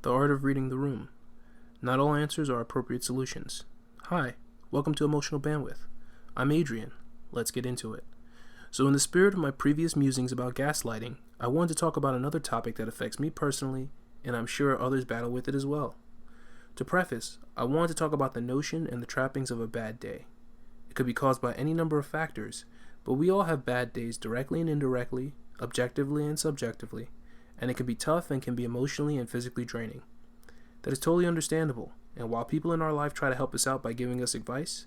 The art of reading the room. Not all answers are appropriate solutions. Hi, welcome to Emotional Bandwidth. I'm Adrian. Let's get into it. So in the spirit of my previous musings about gaslighting, I wanted to talk about another topic that affects me personally, and I'm sure others battle with it as well. To preface, I wanted to talk about the notion and the trappings of a bad day. It could be caused by any number of factors, but we all have bad days directly and indirectly, objectively and subjectively, and it can be tough and can be emotionally and physically draining. That is totally understandable, and while people in our life try to help us out by giving us advice,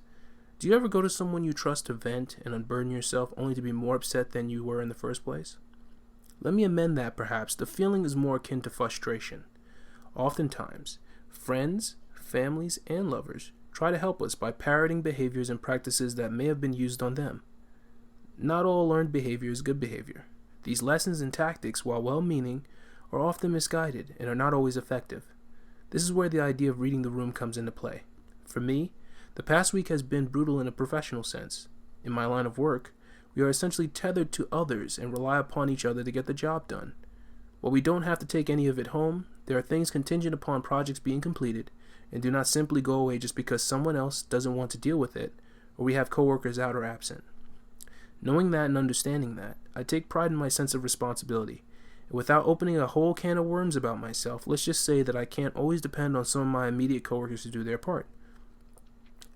do you ever go to someone you trust to vent and unburden yourself only to be more upset than you were in the first place? Let me amend that perhaps. The feeling is more akin to frustration. Oftentimes, friends, families, and lovers try to help us by parroting behaviors and practices that may have been used on them. Not all learned behavior is good behavior. These lessons and tactics, while well-meaning, are often misguided and are not always effective. This is where the idea of reading the room comes into play. For me, the past week has been brutal in a professional sense. In my line of work, we are essentially tethered to others and rely upon each other to get the job done. While we don't have to take any of it home, there are things contingent upon projects being completed and do not simply go away just because someone else doesn't want to deal with it or we have coworkers out or absent. Knowing that and understanding that, I take pride in my sense of responsibility. And without opening a whole can of worms about myself, let's just say that I can't always depend on some of my immediate coworkers to do their part.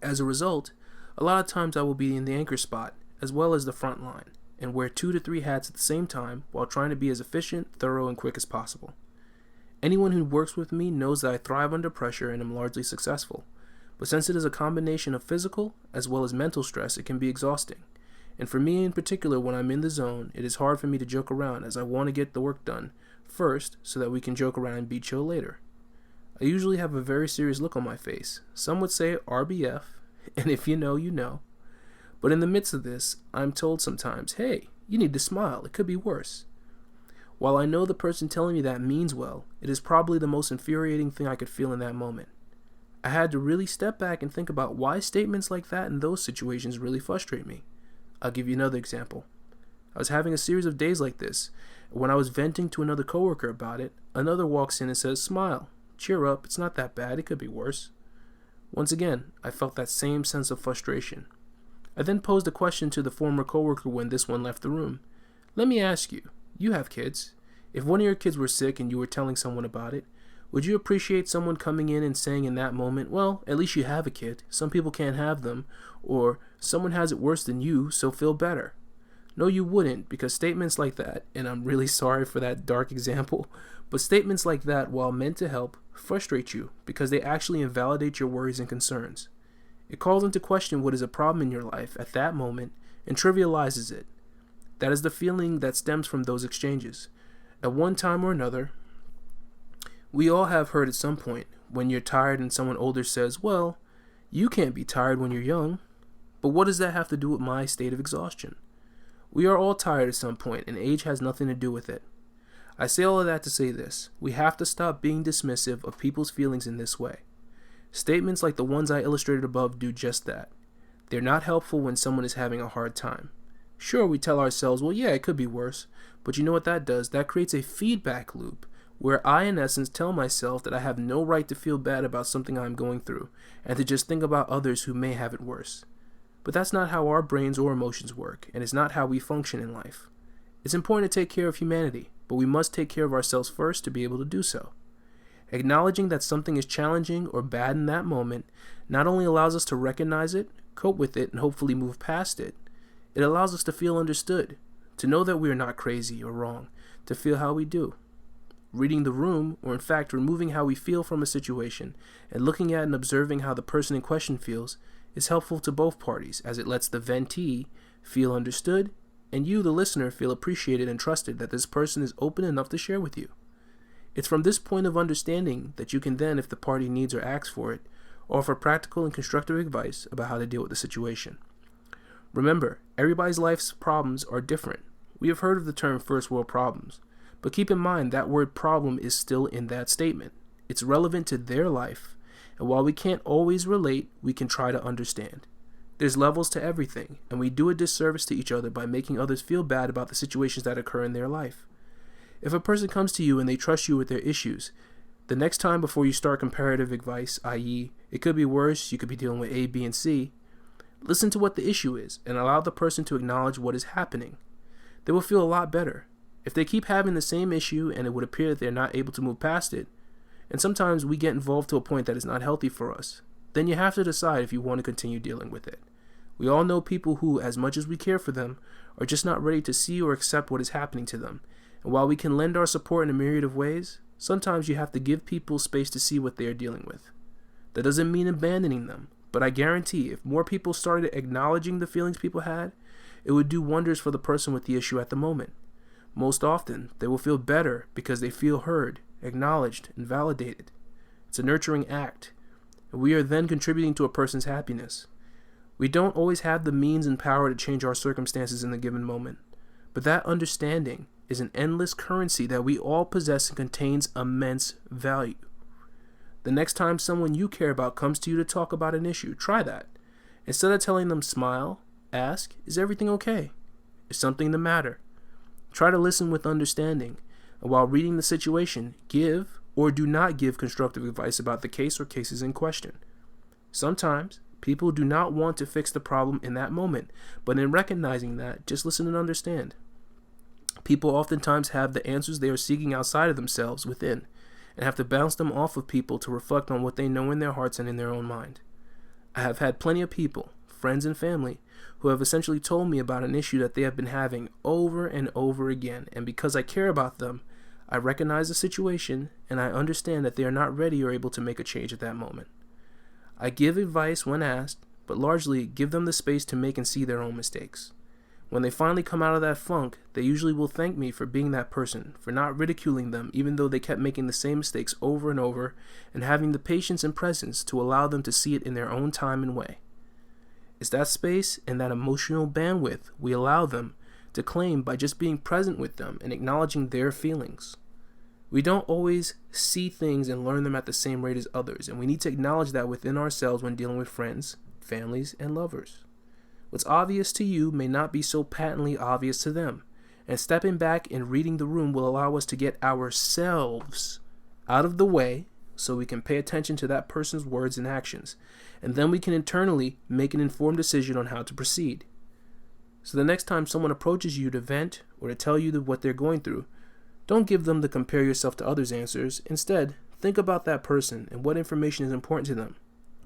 As a result, a lot of times I will be in the anchor spot as well as the front line and wear 2 to 3 hats at the same time while trying to be as efficient, thorough, and quick as possible. Anyone who works with me knows that I thrive under pressure and am largely successful. But since it is a combination of physical as well as mental stress, it can be exhausting. And for me in particular, when I'm in the zone, it is hard for me to joke around as I want to get the work done first so that we can joke around and be chill later. I usually have a very serious look on my face. Some would say RBF, and if you know, you know. But in the midst of this, I'm told sometimes, hey, you need to smile, it could be worse. While I know the person telling me that means well, it is probably the most infuriating thing I could feel in that moment. I had to really step back and think about why statements like that in those situations really frustrate me. I'll give you another example. I was having a series of days like this. When I was venting to another coworker about it, another walks in and says, smile, cheer up, it's not that bad, it could be worse. Once again, I felt that same sense of frustration. I then posed a question to the former coworker when this one left the room. Let me ask you, you have kids. If one of your kids were sick and you were telling someone about it, would you appreciate someone coming in and saying in that moment, well, at least you have a kid, some people can't have them, or someone has it worse than you, so feel better? No, you wouldn't, because statements like that, and I'm really sorry for that dark example, but statements like that, while meant to help, frustrate you because they actually invalidate your worries and concerns. It calls into question what is a problem in your life at that moment and trivializes it. That is the feeling that stems from those exchanges. At one time or another, we all have heard at some point when you're tired and someone older says, well, you can't be tired when you're young. But what does that have to do with my state of exhaustion? We are all tired at some point, and age has nothing to do with it. I say all of that to say this. We have to stop being dismissive of people's feelings in this way. Statements like the ones I illustrated above do just that. They're not helpful when someone is having a hard time. Sure, we tell ourselves, well, yeah, it could be worse. But you know what that does? That creates a feedback loop where I, in essence, tell myself that I have no right to feel bad about something I'm going through and to just think about others who may have it worse. But that's not how our brains or emotions work, and it's not how we function in life. It's important to take care of humanity, but we must take care of ourselves first to be able to do so. Acknowledging that something is challenging or bad in that moment not only allows us to recognize it, cope with it, and hopefully move past it, it allows us to feel understood, to know that we are not crazy or wrong, to feel how we do. Reading the room, or in fact removing how we feel from a situation and looking at and observing how the person in question feels, is helpful to both parties as it lets the ventee feel understood and you, the listener, feel appreciated and trusted that this person is open enough to share with you. It's from this point of understanding that you can then, if the party needs or asks for it, offer practical and constructive advice about how to deal with the situation. Remember, everybody's life's problems are different. We have heard of the term first world problems, but keep in mind that word problem is still in that statement. It's relevant to their life, and while we can't always relate, we can try to understand. There's levels to everything, and we do a disservice to each other by making others feel bad about the situations that occur in their life. If a person comes to you and they trust you with their issues, The next time before you start comparative advice, i.e., it could be worse, you could be dealing with A, B, and C, listen to what the issue is and allow the person to acknowledge what is happening. They will feel a lot better. If they keep having the same issue and it would appear that they're not able to move past it, and sometimes we get involved to a point that is not healthy for us, then you have to decide if you want to continue dealing with it. We all know people who, as much as we care for them, are just not ready to see or accept what is happening to them. And while we can lend our support in a myriad of ways, sometimes you have to give people space to see what they are dealing with. That doesn't mean abandoning them, but I guarantee if more people started acknowledging the feelings people had, it would do wonders for the person with the issue at the moment. Most often, they will feel better because they feel heard, acknowledged, and validated. It's a nurturing act, and we are then contributing to a person's happiness. We don't always have the means and power to change our circumstances in the given moment, but that understanding is an endless currency that we all possess and contains immense value. The next time someone you care about comes to you to talk about an issue, try that. Instead of telling them smile, ask, is everything okay? Is something the matter? Try to listen with understanding, and while reading the situation, give or do not give constructive advice about the case or cases in question. Sometimes, people do not want to fix the problem in that moment, but in recognizing that, just listen and understand. People oftentimes have the answers they are seeking outside of themselves within, and have to bounce them off of people to reflect on what they know in their hearts and in their own mind. I have had plenty of people, friends and family, who have essentially told me about an issue that they have been having over and over again, and because I care about them, I recognize the situation and I understand that they are not ready or able to make a change at that moment. I give advice when asked, but largely give them the space to make and see their own mistakes. When they finally come out of that funk, they usually will thank me for being that person, for not ridiculing them even though they kept making the same mistakes over and over, and having the patience and presence to allow them to see it in their own time and way. It's that space and that emotional bandwidth we allow them to claim by just being present with them and acknowledging their feelings. We don't always see things and learn them at the same rate as others, and we need to acknowledge that within ourselves when dealing with friends, families, and lovers. What's obvious to you may not be so patently obvious to them, and stepping back and reading the room will allow us to get ourselves out of the way so we can pay attention to that person's words and actions, and then we can internally make an informed decision on how to proceed. So the next time someone approaches you to vent or to tell you what they're going through, don't give them the compare yourself to others answers. Instead, think about that person and what information is important to them.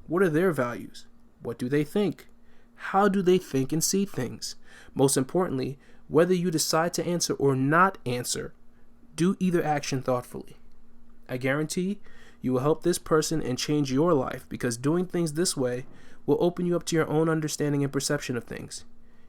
What are their values? What do they think? How do they think and see things? Most importantly, whether you decide to answer or not answer, do either action thoughtfully. I guarantee you will help this person and change your life because doing things this way will open you up to your own understanding and perception of things.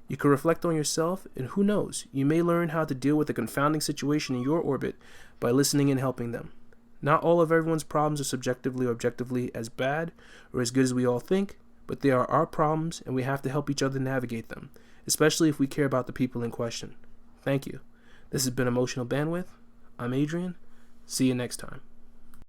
You can reflect on yourself, and who knows, you may learn how to deal with a confounding situation in your orbit by listening and helping them. Not all of everyone's problems are subjectively or objectively as bad or as good as we all think, but they are our problems and we have to help each other navigate them, especially if we care about the people in question. Thank you. This has been Emotional Bandwidth. I'm Adrian. See you next time.